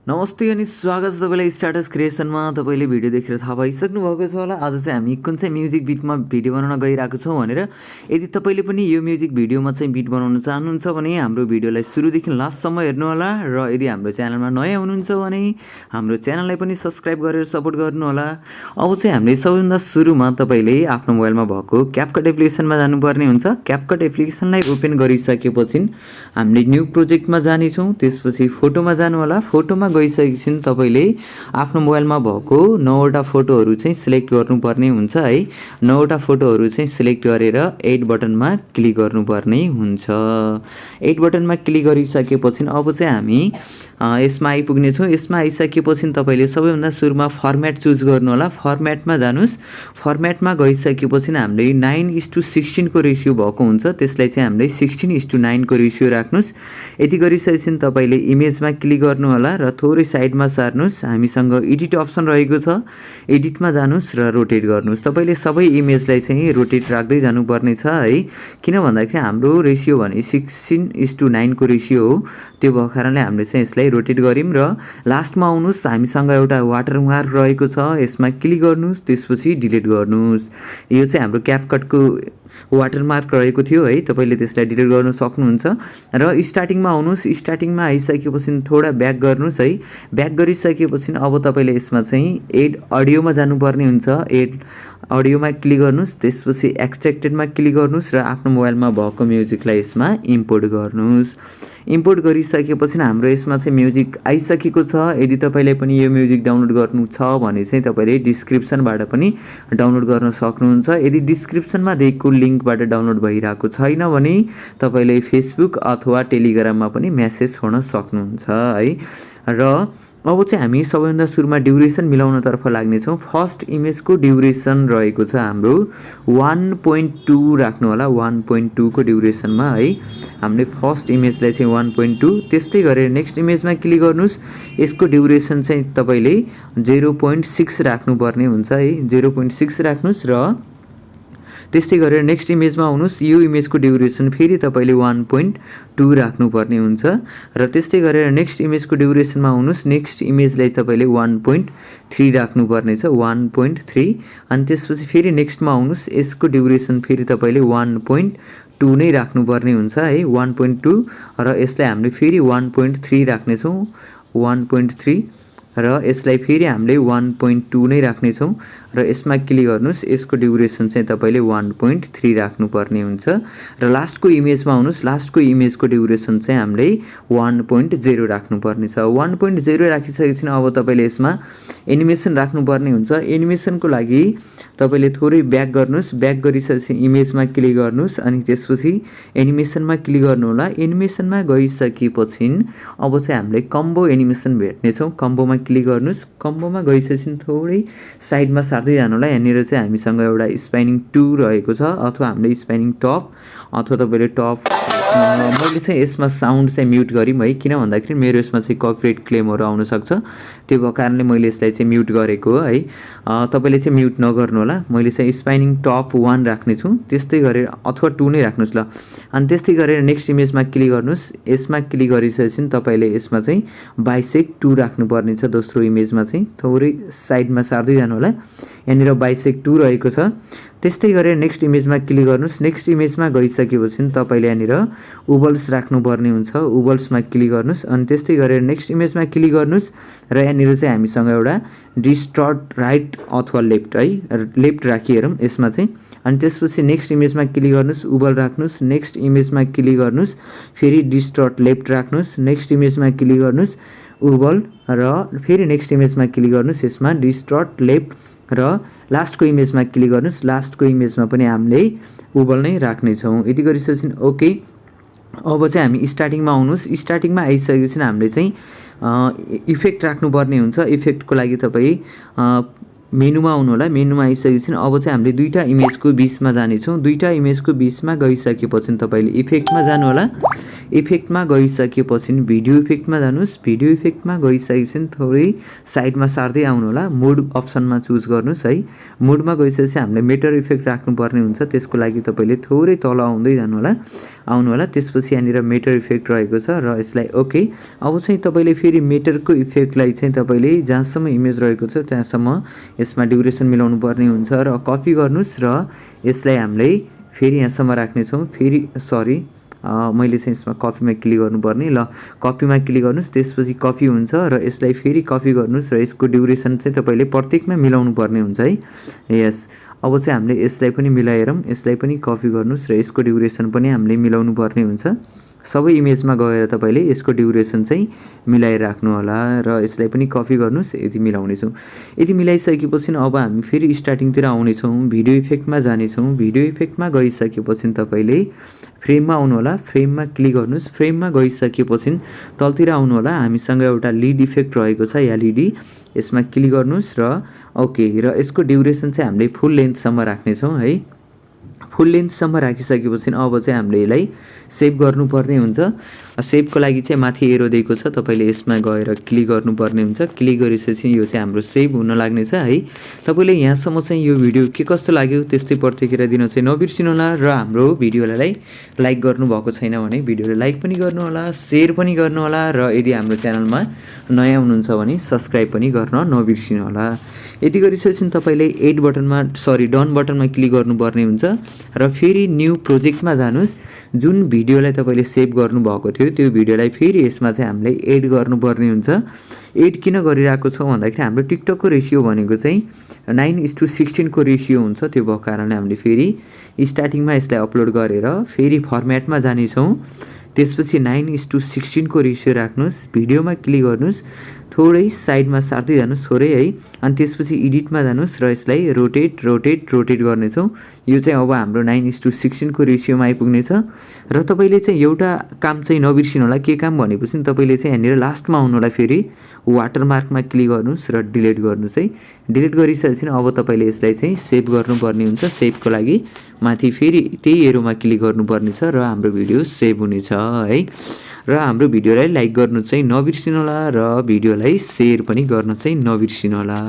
नमस्ते अनि स्वागत छ तपाईँलाई स्टार्टस क्रिएसनमा। तपाईँले भिडियो देखेर थाहा पाइसक्नु भएको छ होला। आज चाहिँ हामी कुन चाहिँ म्युजिक बिटमा भिडियो बनाउन गइरहेको छौँ भनेर। यदि तपाईँले पनि यो म्युजिक भिडियोमा चाहिँ बिट बनाउन चाहनुहुन्छ भने हाम्रो भिडियोलाई सुरुदेखि लास्टसम्म हेर्नुहोला। र यदि हाम्रो च्यानलमा नयाँ हुनुहुन्छ भने हाम्रो च्यानललाई पनि सब्सक्राइब गरेर सपोर्ट गर्नुहोला। अब चाहिँ हामीले सबैभन्दा सुरुमा तपाईँले आफ्नो मोबाइलमा भएको क्यापकट एप्लिकेसनमा जानुपर्ने हुन्छ। क्यापकट एप्लिकेसनलाई ओपन गरिसकेपछि हामीले न्यू प्रोजेक्टमा जानेछौँ। त्यसपछि फोटोमा जानु होला। फोटोमा गइसकेपछि तपाईँले आफ्नो मोबाइलमा भएको 9वटा फोटोहरू चाहिँ सिलेक्ट गर्नुपर्ने हुन्छ है। 9वटा फोटोहरू चाहिँ सिलेक्ट गरेर एड बटनमा क्लिक गर्नुपर्ने हुन्छ। एड बटनमा क्लिक गरिसकेपछि अब चाहिँ हामी यसमा आइपुग्नेछौँ। यसमा आइसकेपछि तपाईँले सबैभन्दा सुरुमा फर्मेट चुज गर्नु होला। फर्मेटमा जानुहोस्। फर्मेटमा गइसकेपछि हामीले 9:16 को रेसियो भएको हुन्छ। त्यसलाई चाहिँ हामीले 16:9 को रेसियो राख्नुहोस्। यति गरिसकेपछि तपाईँले इमेजमा क्लिक गर्नु होला र थोरै साइडमा सार्नुहोस्। हामीसँग एडिट अप्सन रहेको छ। एडिटमा जानुहोस् र रोटेट गर्नुहोस्। तपाईँले सबै इमेजलाई चाहिँ रोटेट राख्दै जानुपर्ने छ है। किन भन्दाखेरि हाम्रो रेसियो भने 16:9 को रेसियो हो। त्यो भएको कारणले हामीले चाहिँ यसलाई रोटेट गऱ्यौँ। र लास्टमा आउनुहोस्। हामीसँग एउटा वाटरमार्क रहेको छ। यसमा क्लिक गर्नुहोस्। त्यसपछि डिलिट गर्नुहोस्। यो चाहिँ हाम्रो क्यापकटको वाटरमार्क रहेको थियो है। तपाईँले त्यसलाई डिलिट गर्न सक्नुहुन्छ। र स्टार्टिङमा आउनुहोस्। स्टार्टिङमा आइसकेपछि थोडा ब्याक गर्नुहोस् है। ब्याक गरिसकेपछि अब तपाईँले यसमा चाहिँ एड अडियोमा जानुपर्ने हुन्छ। एड अडियोमा क्लिक गर्नुहोस्। त्यसपछि एक्सट्र्याक्टेडमा क्लिक गर्नुहोस् र आफ्नो मोबाइलमा भएको म्युजिकलाई यसमा इम्पोर्ट गर्नुहोस्। इम्पोर्ट गरिसकेपछि हाम्रो यसमा चाहिँ म्युजिक आइसकेको छ। यदि तपाईँले पनि यो म्युजिक डाउनलोड गर्नु छ भने चाहिँ तपाईँले डिस्क्रिप्सनबाट पनि डाउनलोड गर्न सक्नुहुन्छ। यदि डिस्क्रिप्सनमा दिएको लिङ्कबाट डाउनलोड भइरहेको छैन भने तपाईँले फेसबुक अथवा टेलिग्राममा पनि मेसेज छोड्न सक्नुहुन्छ है। र अब चाहिँ हामी सबैभन्दा सुरुमा ड्युरेसन मिलाउनतर्फ लाग्नेछौँ। फर्स्ट इमेजको ड्युरेसन रहेको छ हाम्रो 1.2 राख्नु होला। 1.2 को ड्युरेसनमा है। हामीले फर्स्ट इमेजलाई चाहिँ 1.2। त्यस्तै गरेर नेक्स्ट इमेजमा क्लिक गर्नुहोस्। यसको ड्युरेसन चाहिँ तपाईँले 0.6 राख्नुपर्ने हुन्छ है। 0.6 राख्नुहोस् र त्यस्तै गरेर नेक्स्ट इमेजमा आउनुहोस्। यो इमेजको ड्युरेसन फेरि तपाईँले 1.2 राख्नुपर्ने हुन्छ। र त्यस्तै गरेर नेक्स्ट इमेजको ड्युरेसनमा आउनुहोस्। नेक्स्ट इमेजलाई तपाईँले 1.3 राख्नुपर्ने छ। 1.3 अनि त्यसपछि फेरि नेक्स्टमा आउनुहोस्। यसको ड्युरेसन फेरि तपाईँले 1.2 नै राख्नुपर्ने हुन्छ है। 1.2 र यसलाई हामीले फेरि 1.3 राख्नेछौँ। 1.3 र यसलाई फेरि हामीले 1.2 नै राख्नेछौँ। र यसमा क्लिक गर्नुहोस्। यसको ड्युरेसन चाहिँ तपाईँले 1.3 राख्नुपर्ने हुन्छ। र लास्टको इमेजमा आउनुहोस्। लास्टको इमेजको ड्युरेसन चाहिँ हामीले 1.0 राख्नुपर्ने छ। 1.0 राखिसकेपछि अब तपाईँले यसमा एनिमेसन राख्नुपर्ने हुन्छ। एनिमेसनको लागि तपाईँले थोरै ब्याक गर्नुहोस्। ब्याक गरिसकेपछि इमेजमा क्लिक गर्नुहोस् अनि त्यसपछि एनिमेसनमा क्लिक गर्नु होला। एनिमेसनमा गइसकेपछि अब चाहिँ हामीले कम्बो एनिमेसन भेट्नेछौँ। कम्बोमा क्लिक गर्नुहोस्। कम्बोमा गइसकेपछि थोरै साइडमा सार्दै जानु होला। यहाँनिर चाहिँ हामीसँग एउटा स्पाइनिङ 2 रहेको छ अथवा हामीले स्पाइनिङ टप अथवा तपाईँले टप मैले चाहिँ यसमा साउन्ड चाहिँ म्युट गरेँ है। किन भन्दाखेरि मेरो यसमा चाहिँ कपिराइट क्लेमहरू आउन सक्छ। त्यो भएको कारणले मैले यसलाई चाहिँ म्युट गरेको हो है। तपाईँले चाहिँ म्युट नगर्नु होला। मैले चाहिँ स्पाइनिङ टप 1 राख्नेछु। त्यस्तै गरेर अथवा 2 नै राख्नुहोस् ल। अनि त्यस्तै गरेर नेक्स्ट इमेजमा क्लिक गर्नुहोस्। यसमा क्लिक गरिसकेपछि तपाईँले यसमा चाहिँ बाइसेक्ट 2 राख्नुपर्ने छ। दोस्रो इमेजमा चाहिँ थोरै साइडमा सार्दै जानु होला। यहाँनिर बाइसेक्ट 2 रहेको छ। त्यस्तै गरेर नेक्स्ट इमेजमा क्लिक गर्नुहोस्। नेक्स्ट इमेजमा गइसकेपछि तपाईँले यहाँनिर वबल्स राख्नुपर्ने हुन्छ। वबल्समा क्लिक गर्नुहोस्। अनि त्यस्तै गरेर नेक्स्ट इमेजमा क्लिक गर्नुहोस्। र यहाँनिर चाहिँ हामीसँग एउटा डिस्टर्ट राइट अथवा लेफ्ट है। लेफ्ट राखिहेरौँ यसमा चाहिँ। अनि त्यसपछि नेक्स्ट इमेजमा क्लिक गर्नुहोस्। वबल राख्नुहोस्। नेक्स्ट इमेजमा क्लिक गर्नुहोस्। फेरि डिस्टर्ट लेफ्ट राख्नुहोस्। नेक्स्ट इमेजमा क्लिक गर्नुहोस्। वबल र फेरि नेक्स्ट इमेजमा क्लिक गर्नुहोस्। यसमा डिस्टर्ट लेफ्ट र लास्टको इमेजमा क्लिक गर्नुहोस्। लास्टको इमेजमा पनि हामीले वबल नै राख्नेछौँ। यति गरिसकेपछि ओके। अब चाहिँ हामी स्टार्टिङमा आउनुहोस्। स्टार्टिङमा आइसकेपछि हामीले चाहिँ इफेक्ट राख्नुपर्ने हुन्छ। इफेक्टको लागि तपाईँ मेनुमा आउनु होला। मेनुमा आइसकेपछि अब चाहिँ हामीले दुईवटा इमेजको बिचमा जानेछौँ। दुईवटा इमेजको बिचमा गइसकेपछि तपाईँले इफेक्टमा जानु होला। इफेक्टमा गइसकेपछि भिडियो इफेक्टमा जानुहोस्। भिडियो इफेक्टमा गइसकेपछि थोरै साइडमा सार्दै आउनु होला। मोड अप्सनमा चुज गर्नुहोस् है। मोडमा गइसकेपछि हामीले मेटेर इफेक्ट राख्नुपर्ने हुन्छ। त्यसको लागि तपाईँले थोरै तल आउँदै जानु होला। आउनु होला। त्यसपछि यहाँनिर मेटर इफेक्ट रहेको छ र यसलाई ओके। अब चाहिँ तपाईँले फेरि मेटरको इफेक्टलाई चाहिँ तपाईँले जहाँसम्म इमेज रहेको छ त्यहाँसम्म यसमा ड्युरेसन मिलाउनु पर्ने हुन्छ र कपी गर्नुहोस् र यसलाई हामीले फेरि यहाँसम्म राख्नेछौँ। फेरि सरी मैले चाहिँ यसमा कपीमा क्लिक गर्नुपर्ने। ल कपीमा क्लिक गर्नुहोस्, त्यसपछि कपी हुन्छ र यसलाई फेरि कपी गर्नुहोस् र यसको ड्युरेसन चाहिँ तपाईँले प्रत्येकमा मिलाउनु पर्ने हुन्छ है। यस, अब चाहिँ हामीले यसलाई पनि मिलाएर यसलाई पनि कपी गर्नुहोस् र यसको ड्युरेसन पनि हामीले मिलाउनु पर्ने हुन्छ। सबै इमेजमा गएर तपाईँले यसको ड्युरेसन चाहिँ मिलाएर राख्नु होला र यसलाई पनि कपी गर्नुहोस्। यति मिलाउनेछौँ। यति मिलाइसकेपछि अब हामी फेरि स्टार्टिङतिर आउनेछौँ, भिडियो इफेक्टमा जानेछौँ। भिडियो इफेक्टमा गइसकेपछि तपाईँले फ्रेममा आउनु होला, फ्रेममा क्लिक गर्नुहोस्। फ्रेममा गइसकेपछि तलतिर आउनु होला, हामीसँग एउटा लिड इफेक्ट रहेको छ एलइडी, यसमा क्लिक गर्नुहोस् र ओके। र यसको ड्युरेसन चाहिँ हामीले फुल लेन्थसम्म राख्नेछौँ है। फुल लेन्थसम्म राखिसकेपछि अब चाहिँ हामीले यसलाई सेभ गर्नुपर्ने हुन्छ। सेभको लागि चाहिँ माथि एरो दिएको छ, तपाईँले यसमा गएर क्लिक गर्नुपर्ने हुन्छ। क्लिक गरिसकेपछि यो चाहिँ हाम्रो सेभ हुन लाग्नेछ है। तपाईँले यहाँसम्म चाहिँ यो भिडियो के कस्तो लाग्यो त्यस्तै प्रतिक्रिया दिन चाहिँ नबिर्सिनु होला र हाम्रो भिडियोलाई लाइक गर्नुभएको छैन भने भिडियोलाई लाइक पनि गर्नु होला, सेयर पनि गर्नु होला र यदि हाम्रो च्यानलमा नयाँ हुनुहुन्छ भने सब्सक्राइब पनि गर्न नबिर्सिनु होला। यति गरिसकेपछि तपाईँले डन बटनमा क्लिक गर्नुपर्ने हुन्छ र फेरि न्यू प्रोजेक्टमा जानुहोस्। जुन भिडियोलाई तपाईँले सेभ गर्नुभएको थियो त्यो भिडियोलाई फेरि यसमा चाहिँ हामीले एड गर्नुपर्ने हुन्छ। एड किन गरिरहेको छौँ भन्दाखेरि हाम्रो टिकटकको रेसियो भनेको चाहिँ 9:16 को रेसियो हुन्छ। त्यो भएको कारणले हामीले फेरि स्टार्टिङमा यसलाई अपलोड गरेर फेरि फर्मेटमा जानेछौँ। त्यसपछि 9:16 को रेसियो राख्नुहोस्, भिडियोमा क्लिक गर्नुहोस्, थोरै साइडमा सार्दै जानुहोस् थोरै है। अनि त्यसपछि एडिटमा जानुहोस् र यसलाई रोटेट गर्नेछौँ। यो चाहिँ अब हाम्रो 9:16 को रेसियोमा आइपुग्नेछ। र तपाईँले चाहिँ एउटा काम चाहिँ नबिर्सिनु होला। के काम भनेपछि तपाईँले चाहिँ यहाँनिर लास्टमा आउनु होला, फेरि वाटरमार्कमा क्लिक गर्नुहोस् र डिलिट गर्नुहोस् है। डिलिट गरिसकेपछि अब तपाईँले यसलाई चाहिँ सेभ गर्नुपर्ने हुन्छ। सेभको लागि माथि फेरि त्यही एरोमा क्लिक गर्नुपर्ने छ र हाम्रो भिडियो सेभ हुनेछ है। र हाम्रो भिडियोलाई लाइक गर्नु चाहिँ नबिर्सिनु होला र भिडियोलाई सेयर पनि गर्न चाहिँ नबिर्सिनु होला।